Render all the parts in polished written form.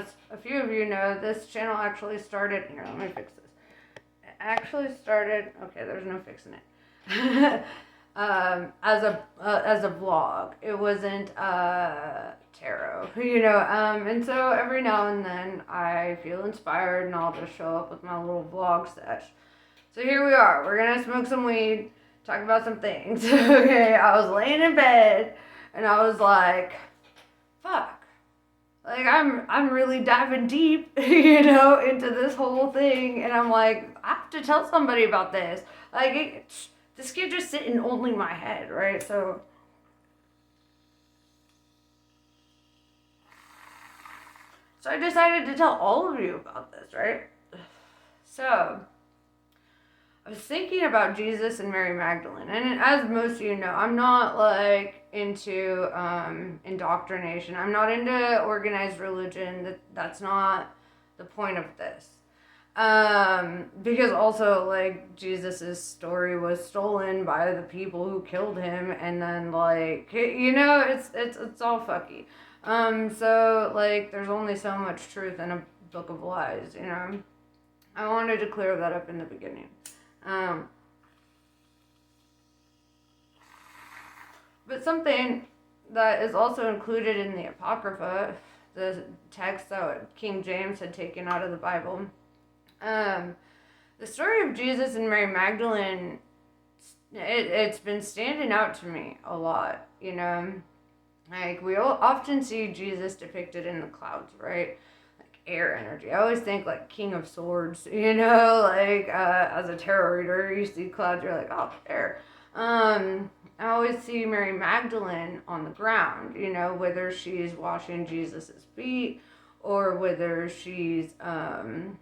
as a few of you know, this channel actually started, here, let me fix this. It actually started, okay, there's no fixing it. As a vlog. It wasn't tarot, and so every now and then I feel inspired and I'll just show up with my little vlog sesh. So here we are. We're gonna smoke some weed, talk about some things. Okay, I was laying in bed and I was like, fuck. Like I'm really diving deep, into this whole thing, and I'm like, I have to tell somebody about this. Like this can't just sit in only my head, right? So I decided to tell all of you about this, right? So I was thinking about Jesus and Mary Magdalene, and as most of you know, I'm not like into indoctrination. I'm not into organized religion. That's not the point of this. Because also like Jesus's story was stolen by the people who killed him, and then like it's all fucky. So like there's only so much truth in a book of lies. I wanted to clear that up in the beginning. But something that is also included in the Apocrypha, the text that King James had taken out of the Bible, the story of Jesus and Mary Magdalene, it's been standing out to me a lot, Like, we often see Jesus depicted in the clouds, right? Air energy. I always think like King of Swords, as a tarot reader, you see clouds, you're like, oh, air. I always see Mary Magdalene on the ground, whether she's washing Jesus's feet or whether she's, and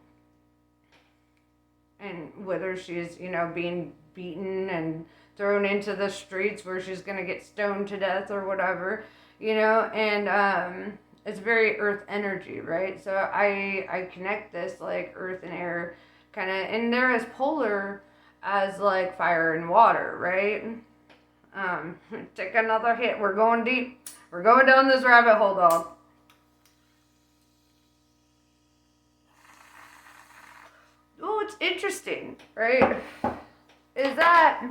whether she's, being beaten and thrown into the streets where she's going to get stoned to death or whatever, and, it's very earth energy, right? So I connect this like earth and air kind of, and they're as polar as like fire and water, right? Take another hit. We're going deep. We're going down this rabbit hole, dog. Oh, it's interesting, right? Is that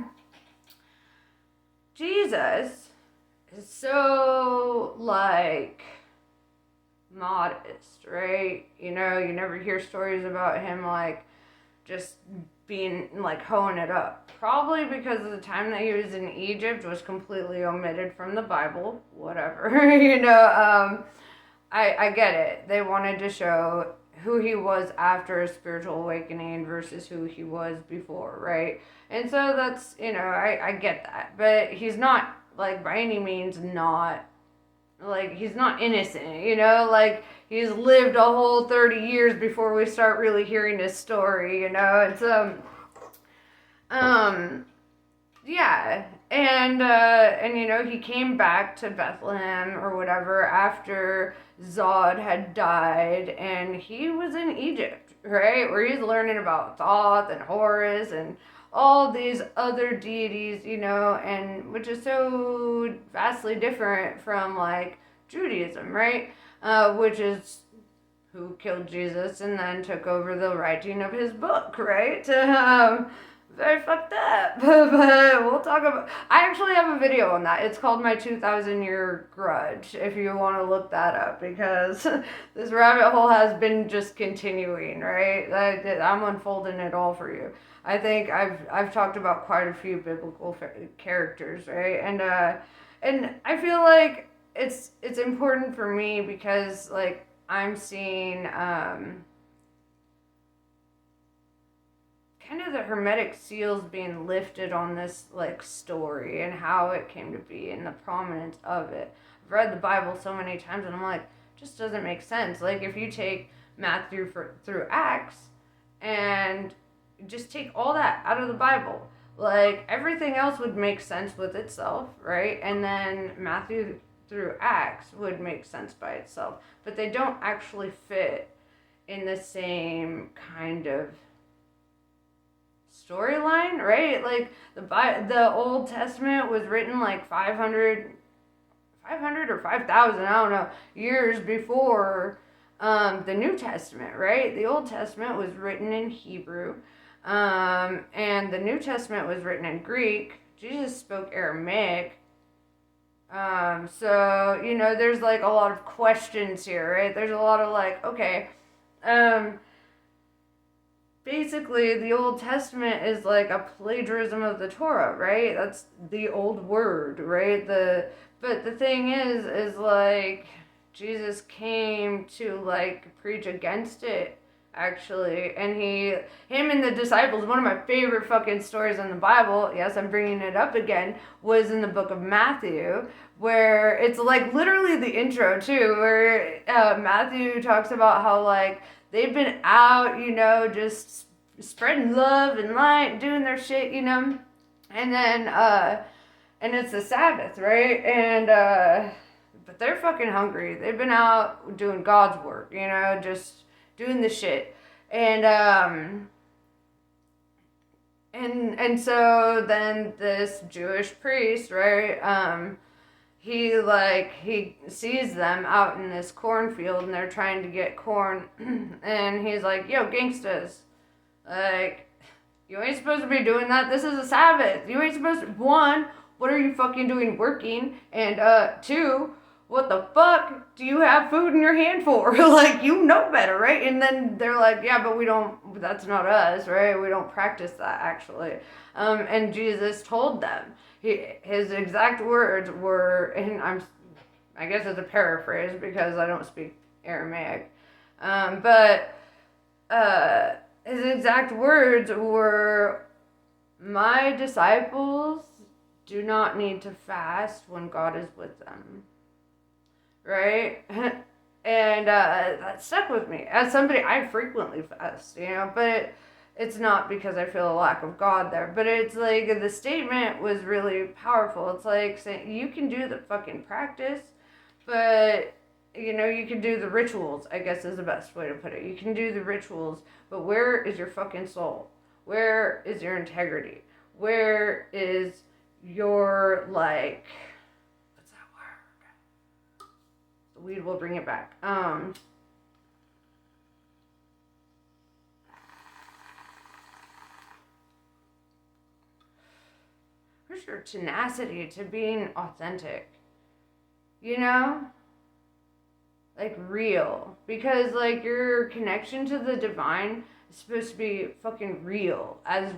Jesus is so like modest, right? You never hear stories about him like just being like hoeing it up. Probably because of the time that he was in Egypt was completely omitted from the Bible. Whatever, I get it. They wanted to show who he was after a spiritual awakening versus who he was before, right? And so that's, I get that. But he's not like by any means not like he's not innocent, like he's lived a whole 30 years before we start really hearing his story, it's yeah, and he came back to Bethlehem or whatever after Zod had died, and he was in Egypt, right, where he's learning about Thoth and Horus and all these other deities, and which is so vastly different from like Judaism, right? Which is who killed Jesus and then took over the writing of his book, right? Very fucked up. But we'll talk about. I actually have a video on that. It's called My 2,000-Year Grudge. If you want to look that up, because this rabbit hole has been just continuing, right? I'm unfolding it all for you. I think I've talked about quite a few biblical characters, right? And I feel like it's important for me because like I'm seeing kind of the hermetic seals being lifted on this like story and how it came to be and the prominence of it. I've read the Bible so many times and I'm like, just doesn't make sense. Like if you take Matthew through Acts and just take all that out of the Bible, like everything else would make sense with itself, right? And then Matthew through Acts would make sense by itself, but they don't actually fit in the same kind of storyline, right? Like the Old Testament was written like 500 or 5,000, I don't know, years before the New Testament, right? The Old Testament was written in Hebrew, and the New Testament was written in Greek. Jesus spoke Aramaic. So, there's like a lot of questions here, right? There's a lot of like, okay, um, basically the Old Testament is like a plagiarism of the Torah, right? That's the old word, right? But the thing is like Jesus came to like preach against it actually, and him and the disciples, one of my favorite fucking stories in the Bible, yes, I'm bringing it up again, was in the book of Matthew, where it's like literally the intro too, where Matthew talks about how like they've been out, just spreading love and light, doing their shit, and then and it's the Sabbath, right? And but they're fucking hungry. They've been out doing God's work, just doing the shit. And so then this Jewish priest, right? He sees them out in this cornfield and they're trying to get corn, and he's like, "Yo, gangstas, like, you ain't supposed to be doing that. This is a Sabbath. You ain't supposed to, one, what are you fucking doing working? And two, what the fuck do you have food in your hand for? Like, you know better, right?" And then they're like, "Yeah, but we don't, that's not us, right? We don't practice that, actually." And Jesus told them, his exact words were, and I guess it's a paraphrase because I don't speak Aramaic, but his exact words were, "My disciples do not need to fast when God is with them." Right? And that stuck with me. As somebody, I frequently fast, but it's not because I feel a lack of God there. But it's like the statement was really powerful. It's like saying you can do the fucking practice, but you can do the rituals, I guess is the best way to put it. You can do the rituals, but where is your fucking soul? Where is your integrity? Where is your, like, what's that word? The weed will bring it back. Where's your tenacity to being authentic? Like real, because like your connection to the divine is supposed to be fucking real as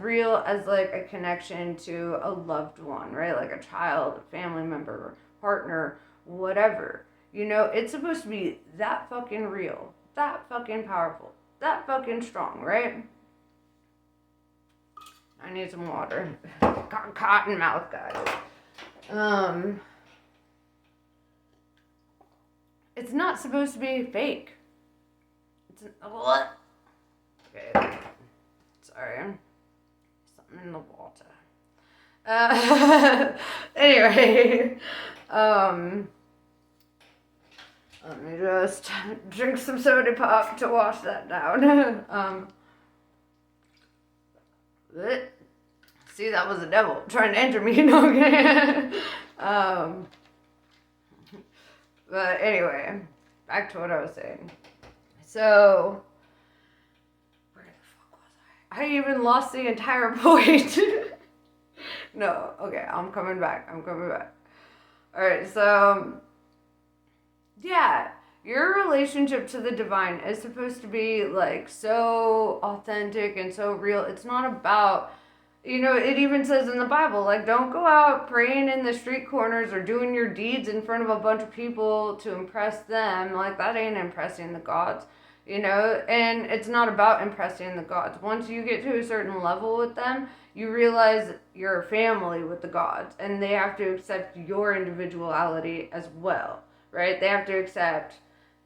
like a connection to a loved one, right? Like a child, a family member, partner, whatever. It's supposed to be that fucking real, that fucking powerful, that fucking strong, right? I need some water. Got cotton mouth, guys. It's not supposed to be fake. It's what? Okay. Sorry. Something in the water. Anyway. Let me just drink some soda pop to wash that down. See, that was the devil trying to enter me. No, okay. But anyway, back to what I was saying. So, where the fuck was I? I even lost the entire point. No, okay, I'm coming back. Alright, so, yeah, your relationship to the divine is supposed to be, like, so authentic and so real. It's not about, it even says in the Bible, like, don't go out praying in the street corners or doing your deeds in front of a bunch of people to impress them. Like, that ain't impressing the gods, and it's not about impressing the gods. Once you get to a certain level with them, you realize you're a family with the gods, and they have to accept your individuality as well, right? They have to accept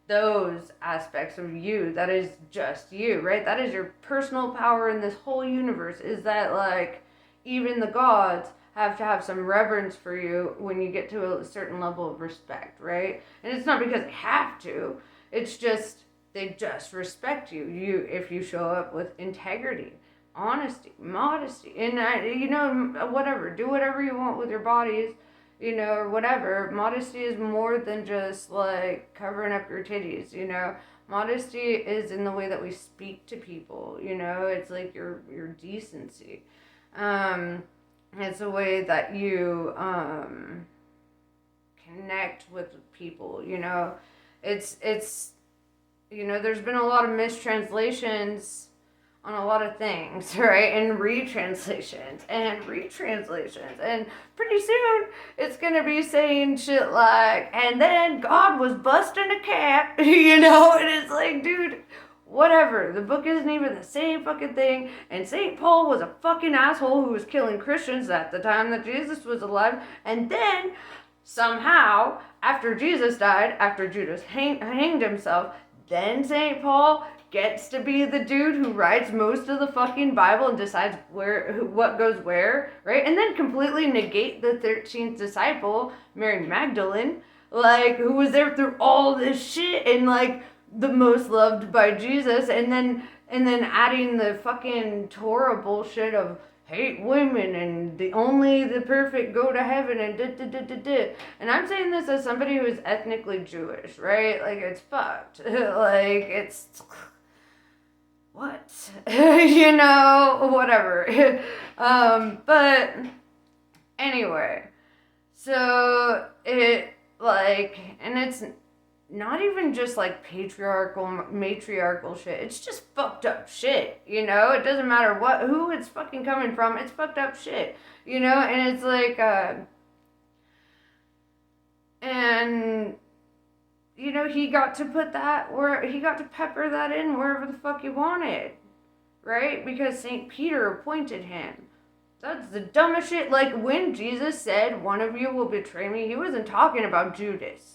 those aspects of you that is just you, right? That is your personal power in this whole universe, is that like even the gods have to have some reverence for you when you get to a certain level of respect, right? And it's not because they have to, it's just they just respect you if you show up with integrity, honesty, modesty, and whatever, do whatever you want with your bodies, or whatever. Modesty is more than just like covering up your titties, Modesty is in the way that we speak to people, it's like your decency. It's a way that you connect with people, it's there's been a lot of mistranslations on a lot of things, right? And retranslations. And pretty soon it's gonna be saying shit like, and then God was busting a cat, and it's like, dude, whatever. The book isn't even the same fucking thing. And St. Paul was a fucking asshole who was killing Christians at the time that Jesus was alive. And then somehow, after Jesus died, after Judas hanged himself, then St. Paul gets to be the dude who writes most of the fucking Bible and decides what goes where, right? And then completely negate the 13th disciple, Mary Magdalene, like, who was there through all this shit and, like, the most loved by Jesus, and then adding the fucking Torah bullshit of hate women and only the perfect go to heaven and da. And I'm saying this as somebody who is ethnically Jewish, right? Like, it's fucked. Like, it's what? Whatever. But anyway, so it, like, and it's not even just like matriarchal shit. It's just fucked up shit, It doesn't matter who it's fucking coming from. It's fucked up shit, And it's like, and he got to put that he got to pepper that in wherever the fuck he wanted, right? Because St. Peter appointed him. That's the dumbest shit. Like, when Jesus said, one of you will betray me, he wasn't talking about Judas.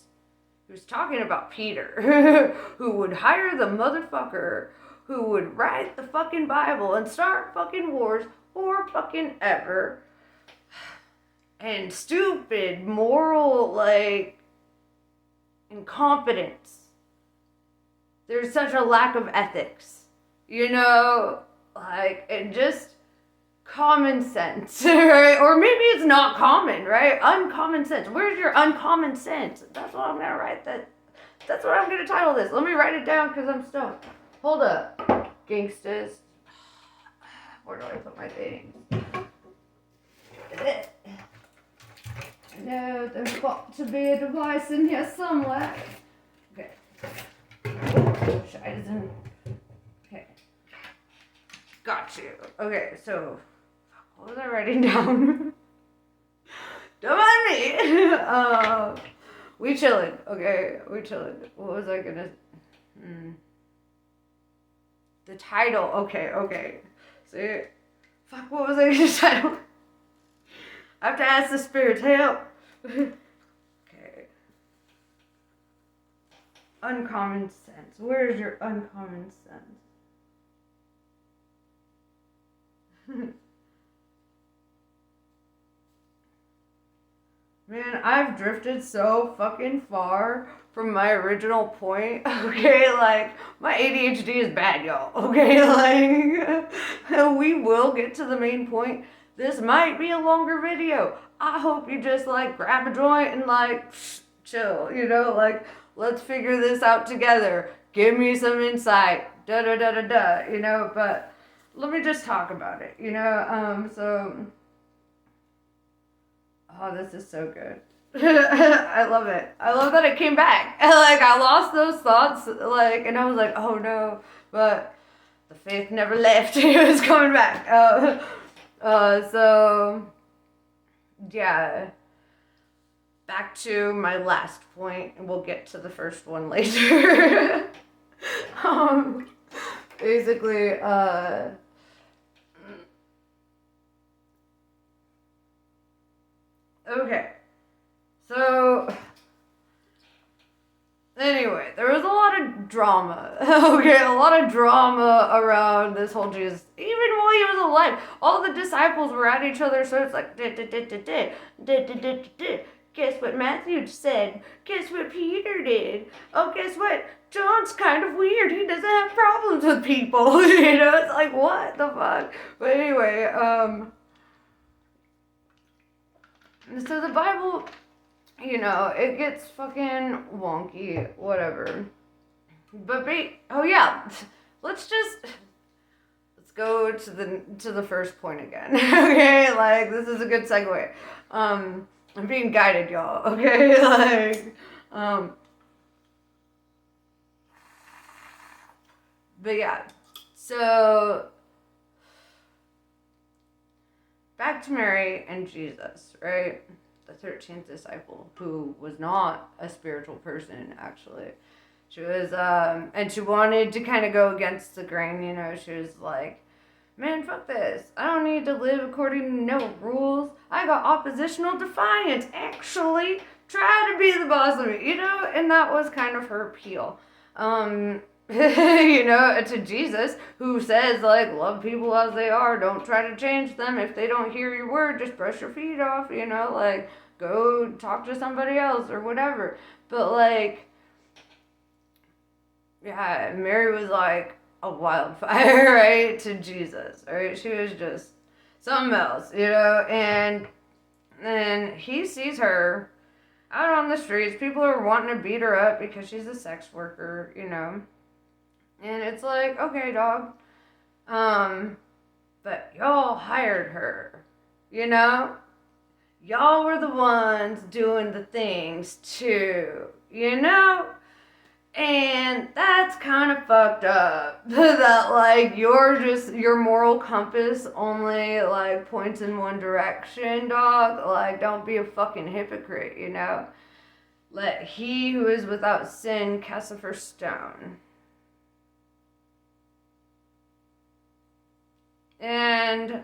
He was talking about Peter, who would hire the motherfucker, who would write the fucking Bible and start fucking wars or fucking ever. And stupid, moral, like, incompetence. There's such a lack of ethics, like, and just common sense, right? Or maybe it's not common, right? Uncommon sense. Where's your uncommon sense? That's what I'm gonna write. That's what I'm gonna title this. Let me write it down because I'm stoned. Hold up, gangsters. Where do I put my things? I know there's got to be a device in here somewhere. Okay. Scheißen. Okay. Got you. Okay, so what was I writing down? Don't mind me. We chillin'. Okay, we chillin'. What was I gonna? The title. Okay. See, fuck. What was I gonna title? I have to ask the spirits help. Okay. Uncommon sense. Where's your uncommon sense? Man, I've drifted so fucking far from my original point, okay? Like, my ADHD is bad, y'all, okay? Like, we will get to the main point. This might be a longer video. I hope you just, like, grab a joint and, like, chill, Like, let's figure this out together. Give me some insight, da-da-da-da-da, But let me just talk about it, So... Oh, this is so good. I love it. I love that it came back. Like, I lost those thoughts, like, and I was like, oh no. But the faith never left. It was coming back. So, yeah. Back to my last point, and we'll get to the first one later. Basically, okay, so anyway, there was a lot of drama. Okay, a lot of drama around this whole Jesus. Even while he was alive, all the disciples were at each other, so it's like, guess what Matthew said? Guess what Peter did? Oh, guess what? John's kind of weird. He doesn't have problems with people. It's like, what the fuck? But anyway, so the Bible, it gets fucking wonky, whatever. But oh yeah, let's go to the first point again. Okay, like this is a good segue. I'm being guided, y'all. Okay, um, but yeah, so back to Mary and Jesus, right? The 13th disciple, who was not a spiritual person, actually. She was, and she wanted to kind of go against the grain, you know. She was like, man, fuck this. I don't need to live according to no rules. I got oppositional defiance. Actually, try to be the boss of me, you know? And that was kind of her appeal. You know, to Jesus, who says, like, love people as they are. Don't try to change them. If they don't hear your word, just brush your feet off, you know? Like, go talk to somebody else or whatever. But, like, yeah, Mary was like a wildfire, right, to Jesus, right? She was just something else, you know, and then he sees her out on the streets. People are wanting to beat her up because she's a sex worker, you know, and it's like, okay, dog, but y'all hired her, you know? Y'all were the ones doing the things too, you know? And that's kind of fucked up. That, like, your moral compass only, like, points in one direction, dog. Like, don't be a fucking hypocrite, you know? Let he who is without sin cast the first stone. And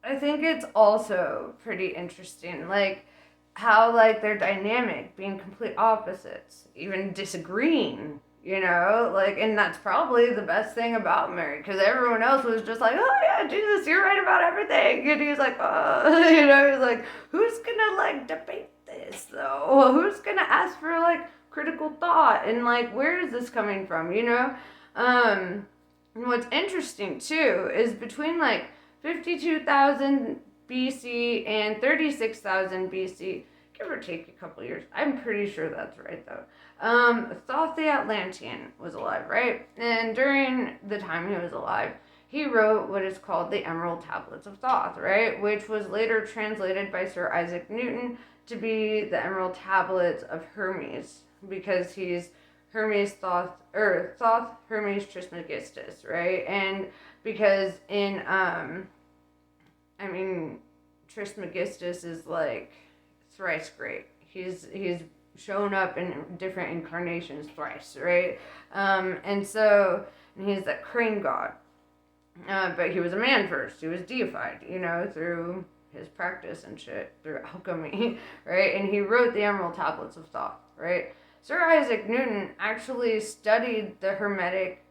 I think it's also pretty interesting, like, how, like, they're dynamic, being complete opposites, even disagreeing, you know? Like, and that's probably the best thing about Mary, because everyone else was just like, oh, yeah, Jesus, you're right about everything. And he's like, oh, you know, he's like, who's gonna, like, debate this, though? Who's gonna ask for, like, critical thought? And, like, where is this coming from, you know? And what's interesting, too, is between, like, 52,000 BC and 36,000 BC, give or take a couple years. I'm pretty sure that's right, though. Thoth the Atlantean was alive, right? And during the time he was alive, he wrote what is called the Emerald Tablets of Thoth, right? Which was later translated by Sir Isaac Newton to be the Emerald Tablets of Hermes, because he's Hermes Thoth, or Thoth Hermes Trismegistus, right? And because in, I mean, Trismegistus is like thrice great. He's shown up in different incarnations thrice, right? And so, and he's that crane god. But he was a man first. He was deified, you know, through his practice and shit, through alchemy, right? And he wrote the Emerald Tablets of Thoth, right? Sir Isaac Newton actually studied the Hermetic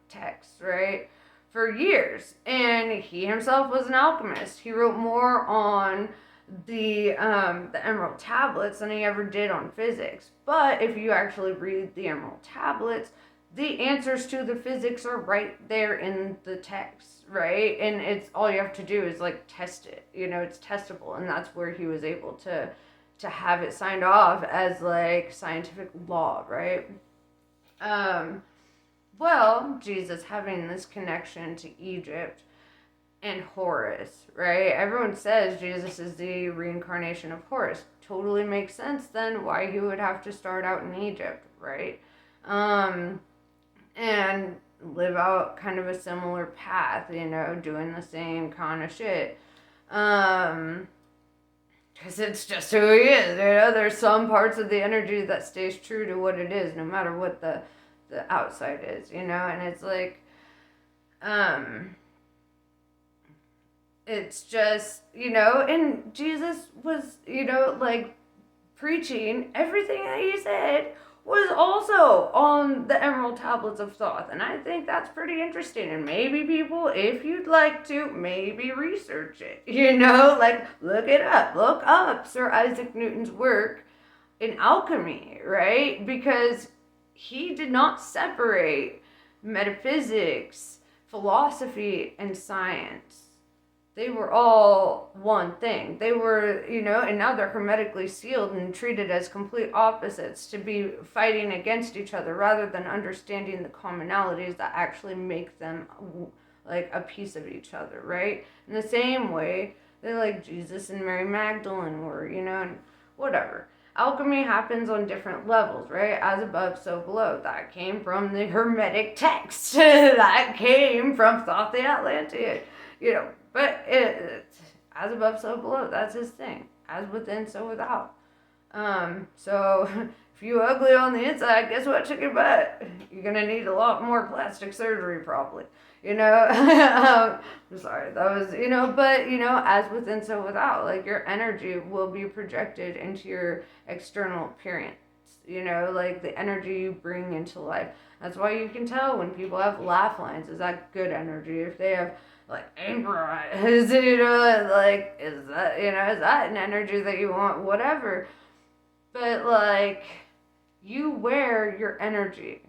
texts, right, for years, and he himself was an alchemist. He wrote more on the Emerald Tablets than he ever did on physics. But if you actually read the Emerald Tablets, the answers to the physics are right there in the text, right? And it's all you have to do is like test it. You know, it's testable, and that's where he was able to have it signed off as like scientific law, right? Well, Jesus having this connection to Egypt and Horus, right? Everyone says Jesus is the reincarnation of Horus. Totally makes sense then why he would have to start out in Egypt, right? And live out kind of a similar path, you know, doing the same kind of shit. Because it's just who he is, you know? There's some parts of the energy that stays true to what it is, no matter what the outside is, you know? And it's like, it's just, you know, and Jesus was, you know, like, preaching, everything that he said was also on the Emerald Tablets of Thoth. And I think that's pretty interesting. And maybe people, if you'd like to, maybe research it. You know, like, look it up. Look up Sir Isaac Newton's work in alchemy, right? Because he did not separate metaphysics, philosophy, and science. they were all one thing. They were, and now they're hermetically sealed and treated as complete opposites to be fighting against each other rather than understanding the commonalities that actually make them like a piece of each other, right? In the same way that like Jesus and Mary Magdalene were, and whatever. Alchemy happens on different levels, right? As above, so below. That came from the Hermetic text. That came from Thought the Atlantean, But as above, so below. That's his thing. As within, so without. So if you ugly on the inside, guess what, chicken butt? You're gonna need a lot more plastic surgery, probably. I'm sorry, that was, but, as within, so without. Like, your energy will be projected into your external appearance, like the energy you bring into life. That's why you can tell when people have laugh lines, is that good energy? If they have, like, anger eyes, like, is that an energy that you want? Whatever. But, like, you wear your energy,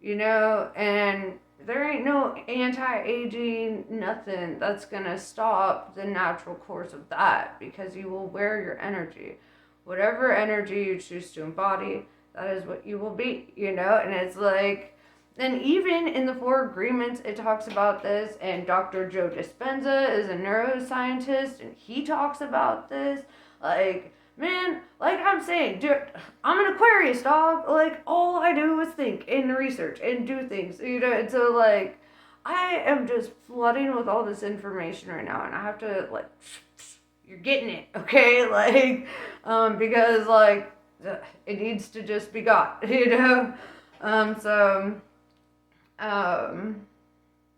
and there ain't no anti-aging nothing that's gonna stop the natural course of that, because you will wear your energy. Whatever energy you choose to embody, that is what you will be, and it's like, and even in the Four Agreements, it talks about this, and Dr. Joe Dispenza is a neuroscientist, and he talks about this, like, man, like I'm saying, dude, I'm an Aquarius, dog. Like, all I do is think and research and do things, and so, like, I am just flooding with all this information right now, and I have to, like, you're getting it, okay? Like, because, like, it needs to just be got, so,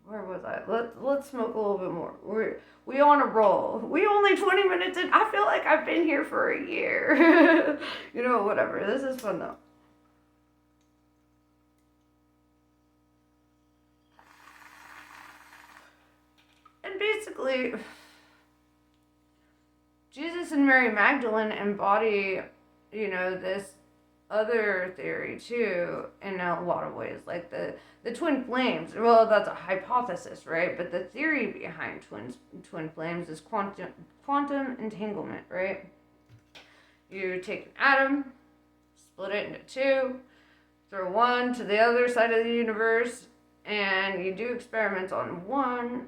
where was I? Let's smoke a little bit more. We on a roll. We only 20 minutes in. I feel like I've been here for a year. Whatever. This is fun though. And basically, Jesus and Mary Magdalene embody, this other theory too, in a lot of ways, like the twin flames. Well, that's a hypothesis, right? But the theory behind twin flames is quantum entanglement, right? You take an atom, split it into two, throw one to the other side of the universe, and you do experiments on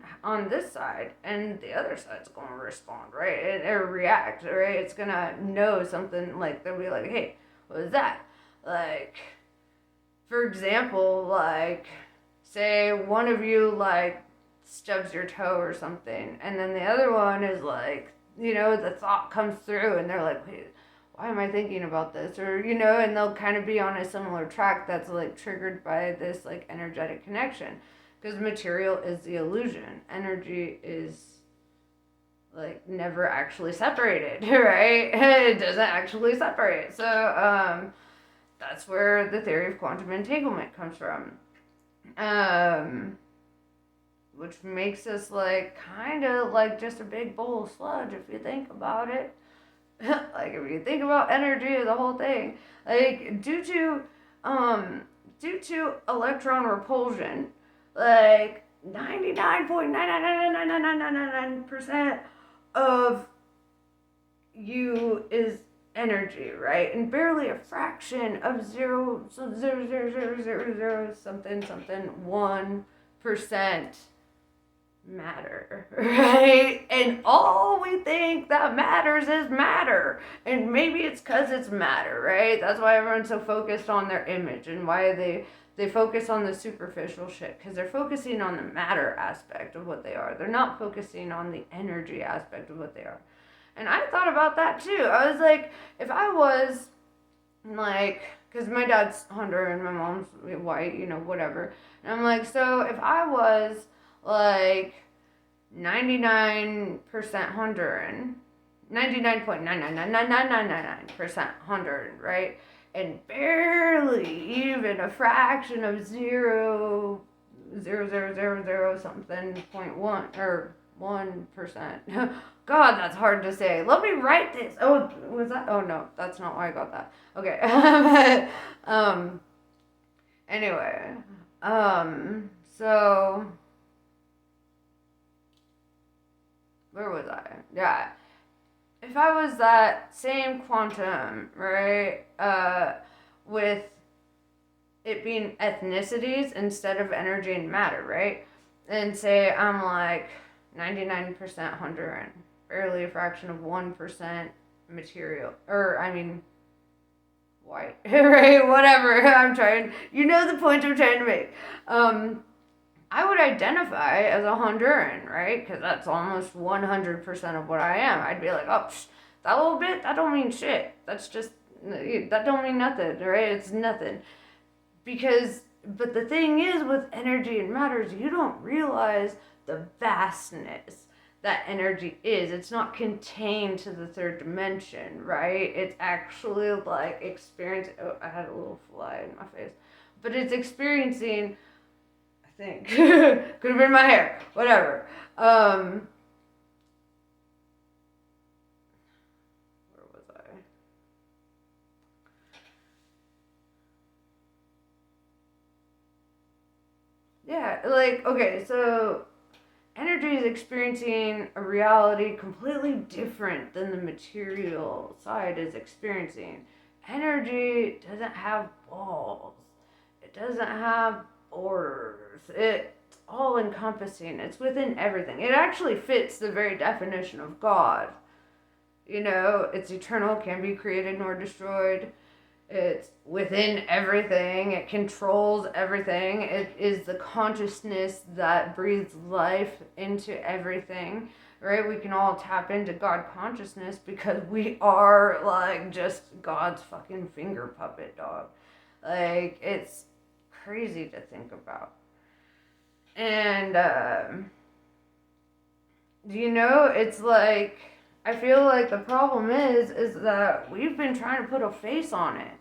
this side, and the other side's going to respond, right? It react, right? It's going to know something, like, they'll be like, hey, what is that? Like, for example, like, say one of you, like, stubs your toe or something, and then the other one is like, the thought comes through, and they're like, wait, why am I thinking about this? Or, and they'll kind of be on a similar track that's, like, triggered by this, like, energetic connection. Because material is the illusion. Energy is, like, never actually separated, right? It doesn't actually separate. So, that's where the theory of quantum entanglement comes from. Which makes us, like, kind of like just a big bowl of sludge if you think about it. Like, if you think about energy as a whole thing, like, due to electron repulsion, like 99.9999999% of you is energy, right? And barely a fraction of 0.00000 something 1% matter, right? And all we think that matters is matter, and maybe it's because it's matter, right? That's why everyone's so focused on their image, and why they focus on the superficial shit, because they're focusing on the matter aspect of what they are. They're not focusing on the energy aspect of what they are. And I thought about that too. I was like, if I was, like, because my dad's Honduran and my mom's white, whatever, and I'm like, so if I was, like, 99% Honduran, 99.9999999% Honduran, right? And barely even a fraction of 0.0000 something 0.1 or 1%. God, that's hard to say. Let me write this. Oh, was that? Oh no, that's not why I got that. Okay. Anyway, so Where was I? Yeah. If I was that same quantum, right, with it being ethnicities instead of energy and matter, right? And say I'm like 99% Honduran, barely a fraction of 1% material, or I mean, white, right? Whatever. I'm trying, you know the point I'm trying to make. I would identify as a Honduran, right? Because that's almost 100% of what I am. I'd be like, oh, that little bit, that don't mean shit. That's just, that don't mean nothing, right? It's nothing. Because, but the thing is with energy and matters, you don't realize the vastness that energy is. It's not contained to the third dimension, right? It's actually like experience. Oh, I had a little fly in my face, but it's experiencing. I think could have been my hair. Whatever. Where was I? Yeah, like okay, so energy is experiencing a reality completely different than the material side is experiencing. Energy doesn't have walls. It doesn't have borders. It's all encompassing. It's within everything. It actually fits the very definition of God. You know, it's eternal, can be created nor destroyed. It's within everything. It controls everything. It is the consciousness that breathes life into everything, right? We can all tap into God consciousness because we are like just God's fucking finger puppet, dog. Like, it's crazy to think about. And, you know, it's like, I feel like the problem is that we've been trying to put a face on it.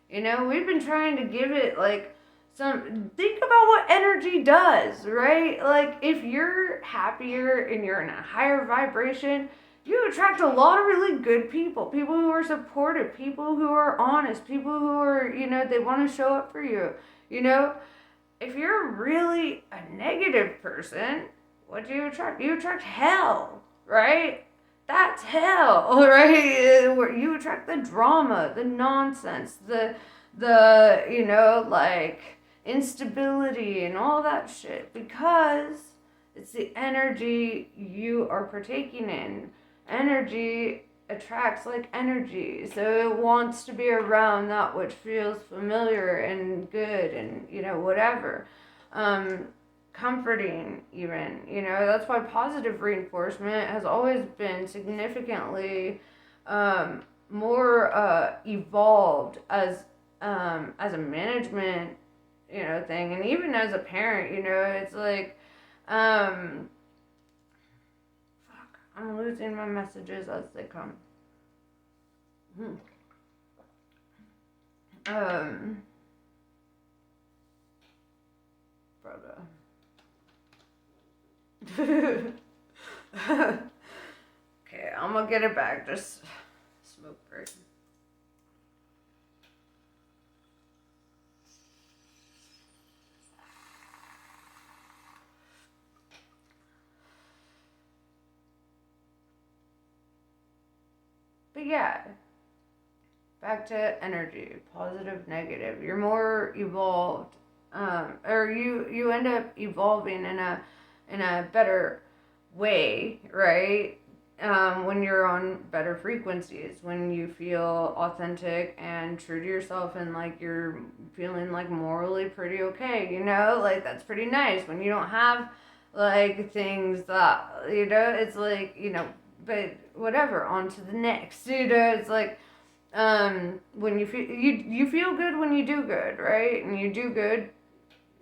You know, we've been trying to give it like some. Think about what energy does, right? Like, if you're happier and you're in a higher vibration, you attract a lot of really good people. People who are supportive, people who are honest, people who are, you know, they want to show up for you. You know, if you're really a negative person, what do you attract? You attract hell, right? That's hell, right? Where you attract the drama, the nonsense, the you know, like instability and all that shit, because it's the energy you are partaking in. Energy attracts like energy, so it wants to be around that which feels familiar and good and, you know, whatever. um Comforting, even, you know. That's why positive reinforcement has always been significantly more evolved as a management, you know, thing, and even as a parent, you know. It's like fuck, I'm losing my messages as they come. Hmm. um Brother. Okay, I'm gonna get it back. Just smoke break. But yeah, back to energy, positive, negative. You're more evolved, or you end up evolving in a better way, right? When you're on better frequencies, when you feel authentic and true to yourself, and like you're feeling like morally pretty okay, you know, like that's pretty nice. When you don't have like things that, you know, it's like, you know, but whatever, on to the next, you know. It's like when you feel good when you do good, right? And you do good,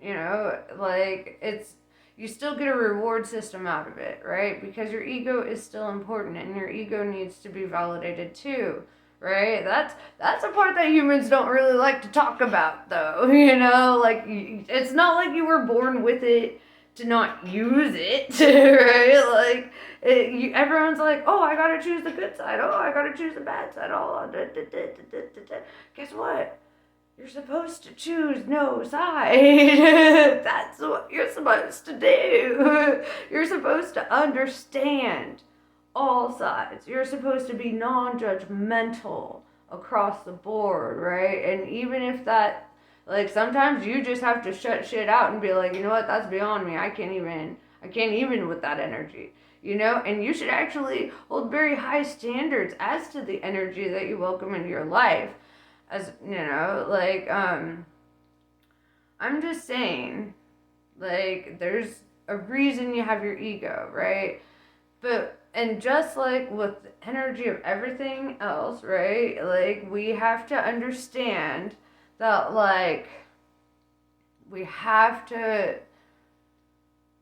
you know, like it's, you still get a reward system out of it, right? Because your ego is still important, and your ego needs to be validated too, right? That's a part that humans don't really like to talk about, though. You know, like it's not like you were born with it to not use it, right? Like everyone's like, oh, I gotta choose the good side. Oh, I gotta choose the bad side. Oh, da, da, da, da, da, da, da. Guess what? You're supposed to choose no side. That's what you're supposed to do. You're supposed to understand all sides. You're supposed to be non-judgmental across the board, right? And even if that, like, sometimes you just have to shut shit out and be like, you know what, that's beyond me. I can't even with that energy. You know, and you should actually hold very high standards as to the energy that you welcome into your life. As you know, like, I'm just saying, like, there's a reason you have your ego, right? But, and just like with the energy of everything else, right? Like, we have to understand that, like, we have to,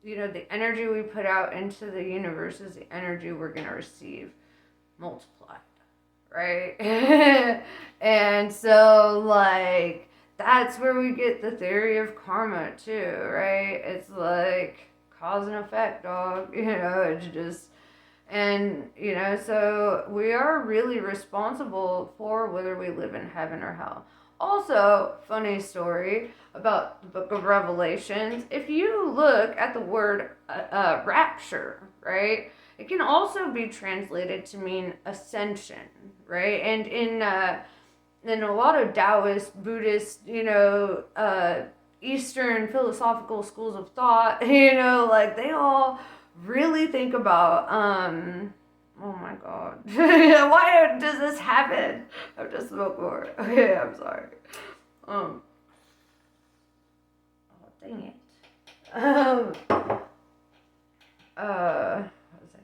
you know, the energy we put out into the universe is the energy we're going to receive multiplied, right? And so, like, that's where we get the theory of karma, too, right? It's like cause and effect, dog. You know, it's just, and, you know, so we are really responsible for whether we live in heaven or hell. Also, funny story about the book of Revelations. If you look at the word rapture, right, it can also be translated to mean ascension, right? And in a lot of Taoist, Buddhist, you know, Eastern philosophical schools of thought, you know, like they all really think about, oh my god, why does this happen? I've just smoked more. Okay, I'm sorry. Oh, dang it. What was I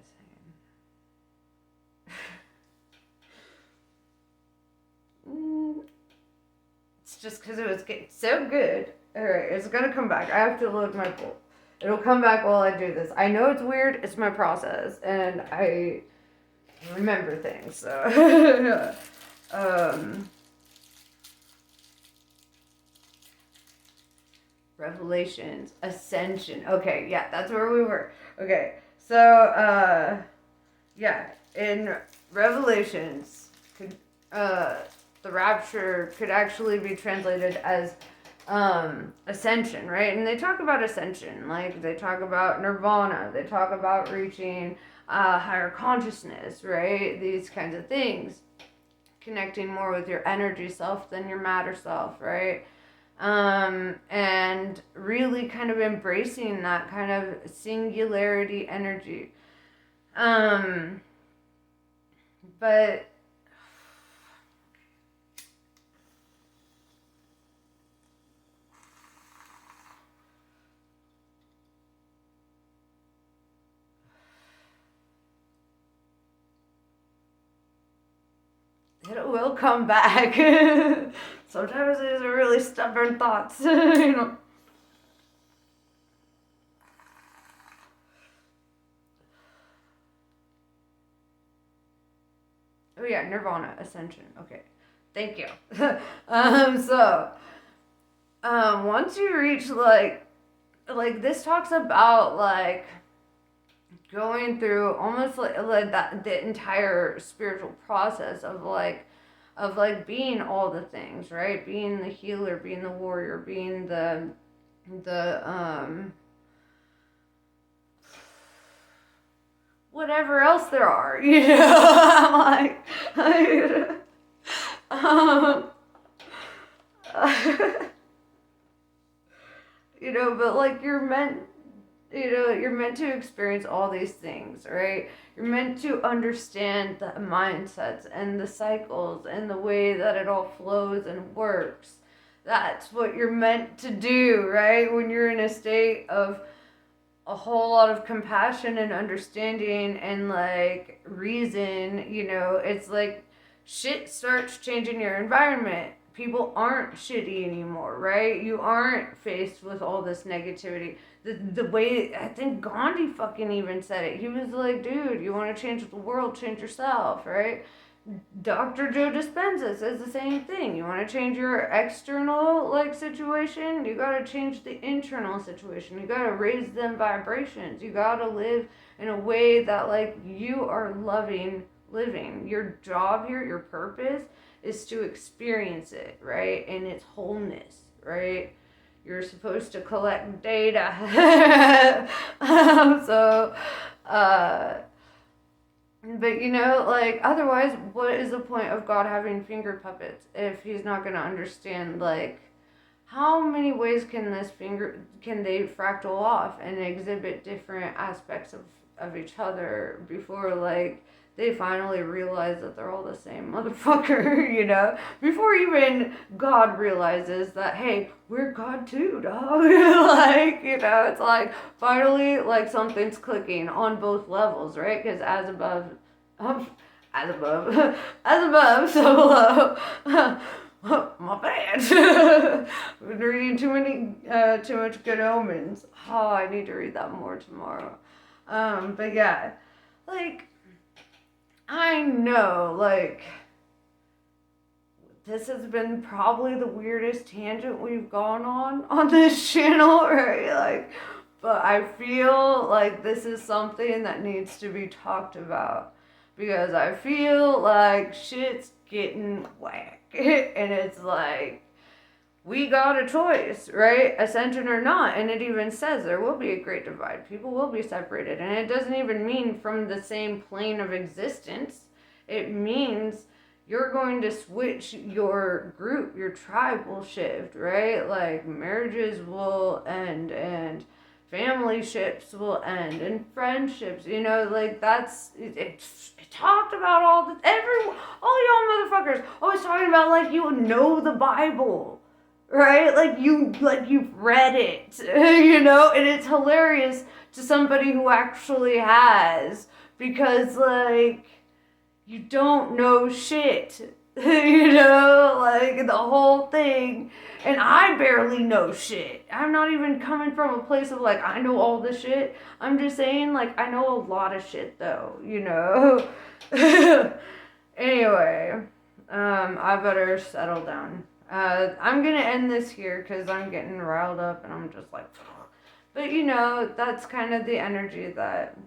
saying? It's just because it was getting so good. Alright, it's gonna come back. I have to load my bowl. It'll come back while I do this. I know it's weird. It's my process, and I remember things. So, Revelations, Ascension. Okay, yeah, that's where we were. Okay, so yeah, in Revelations, could the rapture could actually be translated as ascension, right? And they talk about ascension, like they talk about nirvana, they talk about reaching higher consciousness, right? These kinds of things, connecting more with your energy self than your matter self, right? And really kind of embracing that kind of singularity energy. But it will come back. Sometimes these are really stubborn thoughts, you know. Oh yeah, Nirvana, Ascension. Okay, thank you. So, once you reach like this talks about like going through almost like that the entire spiritual process of like being all the things, right? Being the healer, being the warrior, being the whatever else there are, you know. I'm like um, you know, but like you're meant, you know, you're meant to experience all these things, right? You're meant to understand the mindsets and the cycles and the way that it all flows and works. That's what you're meant to do, right? When you're in a state of a whole lot of compassion and understanding and like reason, you know, it's like shit starts changing your environment. People aren't shitty anymore, right? You aren't faced with all this negativity. The way, I think Gandhi fucking even said it. He was like, dude, you want to change the world, change yourself, right? Dr. Joe Dispenza says the same thing. You want to change your external like situation, you got to change the internal situation. You got to raise them vibrations. You got to live in a way that like you are loving living. Your job here, your purpose is to experience it, right? In its wholeness, right? You're supposed to collect data. So, But you know, like, otherwise, what is the point of God having finger puppets if he's not going to understand, like, how many ways can they fractal off and exhibit different aspects of each other before, like, they finally realize that they're all the same motherfucker, you know? Before even God realizes that, hey, we're God too, dog. Like, you know, it's like, finally, like, something's clicking on both levels, right? Because um, as above, as above, so below. My bad. I've been reading too much Good Omens. Oh, I need to read that more tomorrow. But yeah, like, I know, like, this has been probably the weirdest tangent we've gone on this channel, right? Like, but I feel like this is something that needs to be talked about because I feel like shit's getting whack. And it's like, we got a choice, right? Ascension or not. And it even says there will be a great divide. People will be separated. And it doesn't even mean from the same plane of existence. It means you're going to switch your group, your tribe will shift, right? Like, marriages will end and family ships will end and friendships, you know, like, that's it talked about all y'all motherfuckers always talking about, like, you know the Bible, right? Like, you've read it. You know, and it's hilarious to somebody who actually has, because, like, you don't know shit. You know, like, the whole thing. And I barely know shit. I'm not even coming from a place of, like, I know all the shit. I'm just saying, like, I know a lot of shit, though, you know? Anyway, I better settle down. I'm gonna end this here because I'm getting riled up and I'm just like, but you know, that's kind of the energy that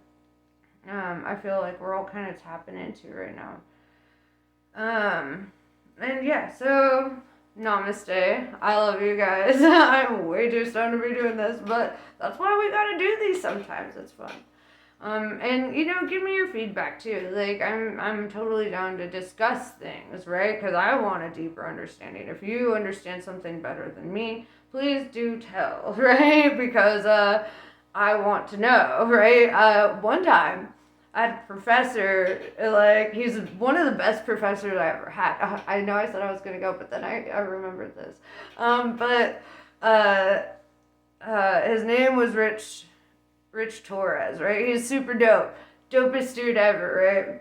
I feel like we're all kind of tapping into right now. And yeah, so namaste. I love you guys. I'm way too stoned to be doing this, but that's why we gotta do these sometimes. It's fun. And you know, give me your feedback too. Like, I'm totally down to discuss things, right? Because I want a deeper understanding. If you understand something better than me, please do tell, right? Because I want to know, right? One time I had a professor, like, he's one of the best professors I ever had. I know I said I was gonna go, but then I remembered this. But his name was Rich Torres, right? He's super dope. Dopest dude ever,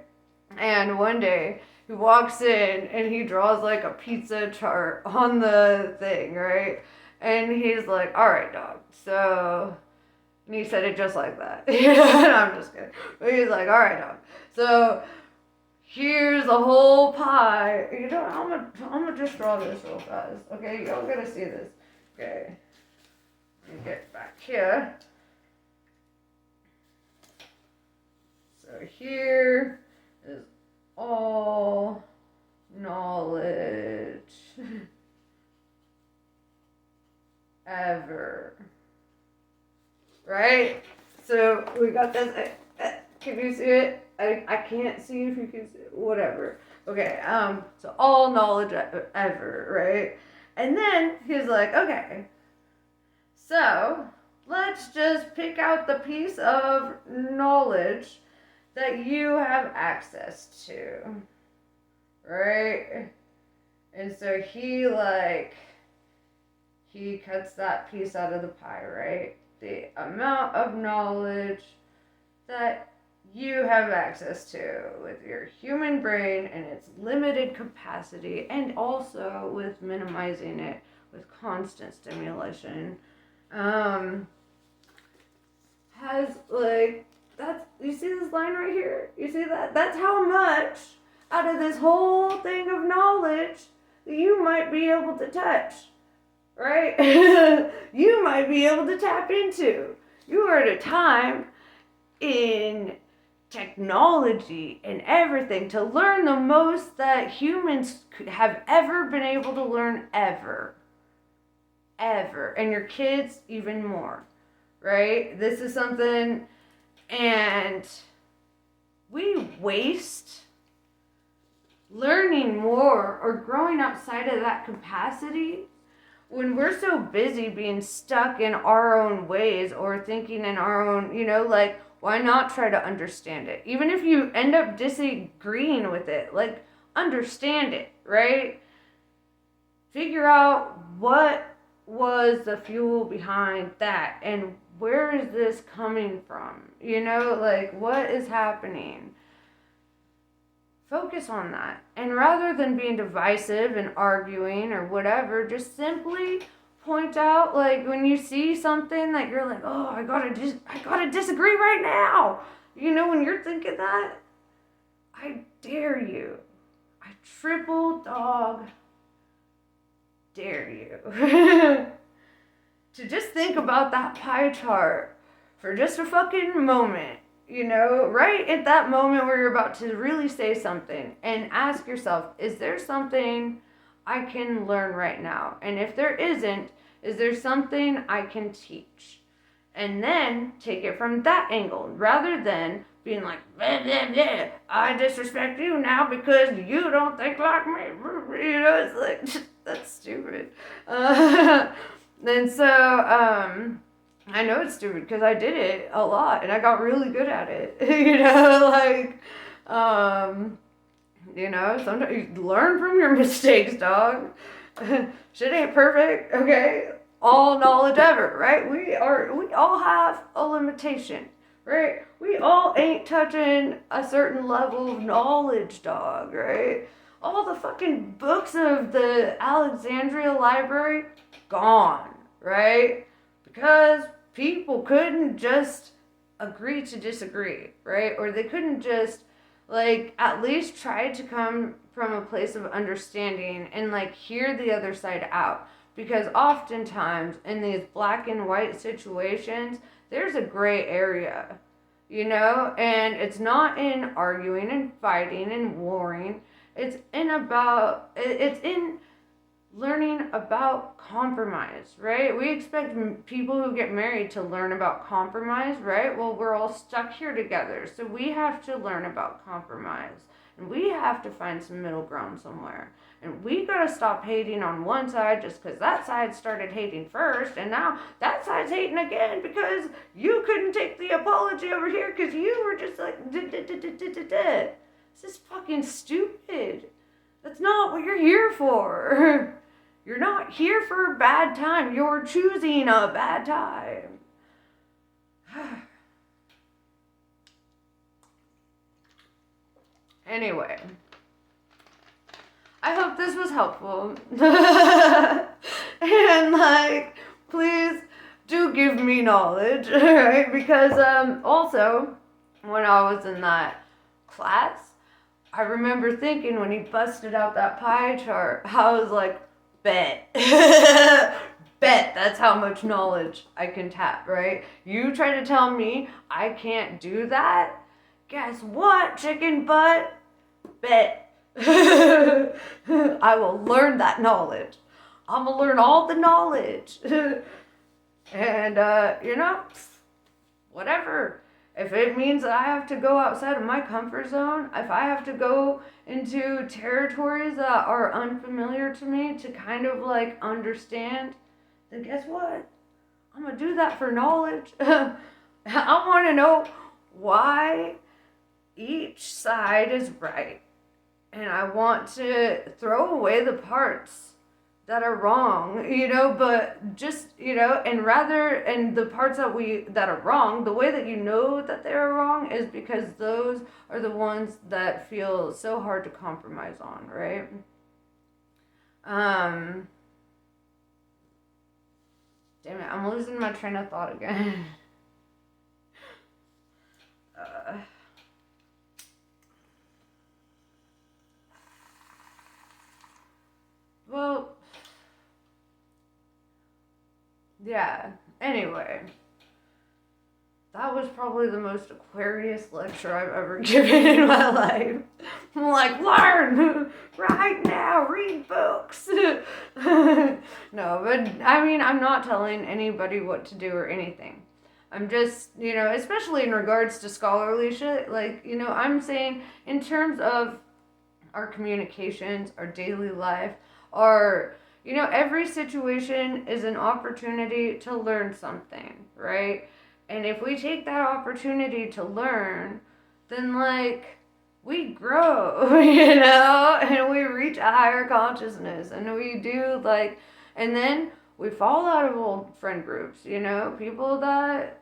right? And one day he walks in and he draws like a pizza chart on the thing, right? And he's like, all right, dog. So, and he said it just like that. I'm just kidding. But he's like, all right, dog. So, here's a whole pie. You know, I'm gonna just draw this real fast. Okay, y'all gotta see this. Okay. Let me get back here. So here is all knowledge ever. Right? So we got this. Can you see it? I can't see if you can see it. Whatever. Okay, so all knowledge ever, right? And then he's like, okay, so let's just pick out the piece of knowledge that you have access to, right? And so he cuts that piece out of the pie, right? The amount of knowledge that you have access to with your human brain and its limited capacity, and also with minimizing it with constant stimulation, has, like, that's, you see this line right here? You see that? That's how much out of this whole thing of knowledge that you might be able to touch, right? You might be able to tap into. You are at a time in technology and everything to learn the most that humans have ever been able to learn ever. And your kids even more, right? This is something, and we waste learning more or growing outside of that capacity when we're so busy being stuck in our own ways or thinking in our own, like, why not try to understand it? Even if you end up disagreeing with it, like, understand it, right? Figure out what was the fuel behind that and where is this coming from? Like, what is happening? Focus on that. And rather than being divisive and arguing or whatever, just simply point out, like, when you see something that you're like, oh, I gotta disagree right now. When you're thinking that, I dare you. I triple dog dare you to just think about that pie chart for just a fucking moment. Right at that moment where you're about to really say something, and ask yourself, is there something I can learn right now? And if there isn't, is there something I can teach? And then take it from that angle, rather than being like, bleh, bleh, bleh, I disrespect you now because you don't think like me. It's like, that's stupid. And so, I know it's stupid because I did it a lot and I got really good at it. Sometimes you learn from your mistakes, dog. Shit ain't perfect, okay? All knowledge ever, right? We all have a limitation, right? We all ain't touching a certain level of knowledge, dog, right? All the fucking books of the Alexandria Library, gone, right? Because people couldn't just agree to disagree, right? Or they couldn't just, like, at least try to come from a place of understanding and, like, hear the other side out. Because oftentimes in these black and white situations, there's a gray area, and it's not in arguing and fighting and warring. It's in learning about compromise, right? We expect people who get married to learn about compromise, right? Well, we're all stuck here together, so we have to learn about compromise, and we have to find some middle ground somewhere. And we gotta stop hating on one side just because that side started hating first, and now that side's hating again because you couldn't take the apology over here because you were just like, this is fucking stupid. That's not what you're here for. You're not here for a bad time. You're choosing a bad time. Anyway, I hope this was helpful. And, like, please do give me knowledge, right? Because also, when I was in that class, I remember thinking when he busted out that pie chart, I was like, bet. Bet that's how much knowledge I can tap, right? You try to tell me I can't do that? Guess what, chicken butt? Bet. I will learn that knowledge. I'm gonna learn all the knowledge. And, whatever. If it means that I have to go outside of my comfort zone, if I have to go into territories that are unfamiliar to me to kind of, like, understand, then guess what? I'm going to do that for knowledge. I want to know why each side is right. And I want to throw away the parts that are wrong, but just, and the parts that are wrong, the way that you know that they're wrong is because those are the ones that feel so hard to compromise on, right? Damn it, I'm losing my train of thought again. Well, yeah, anyway, that was probably the most Aquarius lecture I've ever given in my life. I'm like, learn right now, read books. No, but I mean, I'm not telling anybody what to do or anything. I'm just, especially in regards to scholarly shit, like, I'm saying in terms of our communications, our daily life, our, every situation is an opportunity to learn something, right? And if we take that opportunity to learn, then like we grow, and we reach a higher consciousness, and we do like, and then we fall out of old friend groups, people that,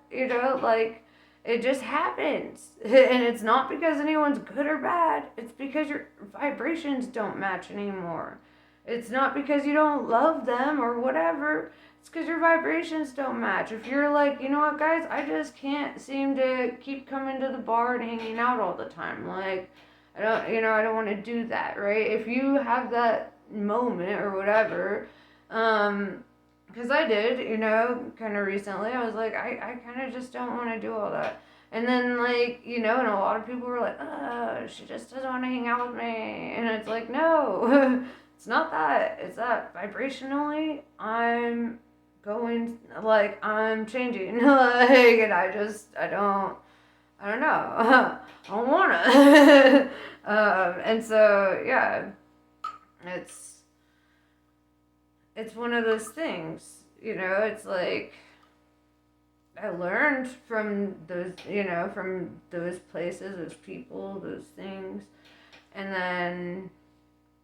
like, it just happens. And it's not because anyone's good or bad. It's because your vibrations don't match anymore. It's not because you don't love them or whatever. It's because your vibrations don't match. If you're like, you know what, guys, I just can't seem to keep coming to the bar and hanging out all the time. Like, I don't want to do that, right? If you have that moment or whatever, because I did, kind of recently, I was like, I kind of just don't want to do all that. And then, like, and a lot of people were like, she just doesn't want to hang out with me. And it's like, no, it's not that. It's that vibrationally, I'm changing. Like, and I don't know. I don't want to. And so, yeah, it's, it's one of those things, it's like, I learned from those places, those people, those things, and then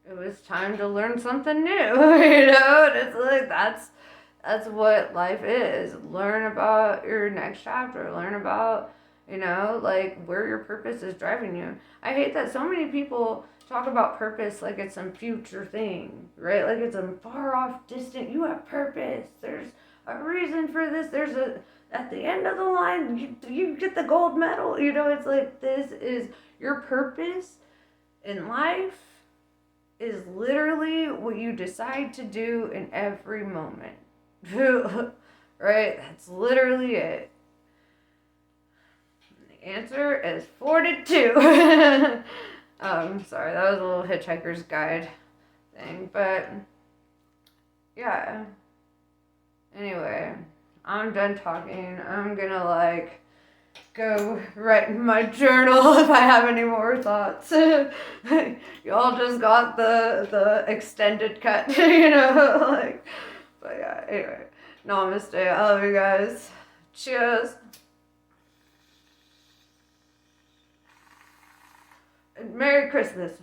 it was time to learn something new, and it's like, that's what life is. Learn about your next chapter, learn about, like, where your purpose is driving you. I hate that so many people talk about purpose like it's some future thing, right? Like it's some far off distant, you have purpose, there's a reason for this, at the end of the line, you get the gold medal. It's like, this is your purpose in life, is literally what you decide to do in every moment. Right? That's literally it. The answer is 42. Sorry, that was a little Hitchhiker's Guide thing, but yeah. Anyway, I'm done talking. I'm gonna like go write in my journal if I have any more thoughts. Y'all just got the extended cut, like, but yeah, anyway. Namaste. I love you guys. Cheers. And Merry Christmas.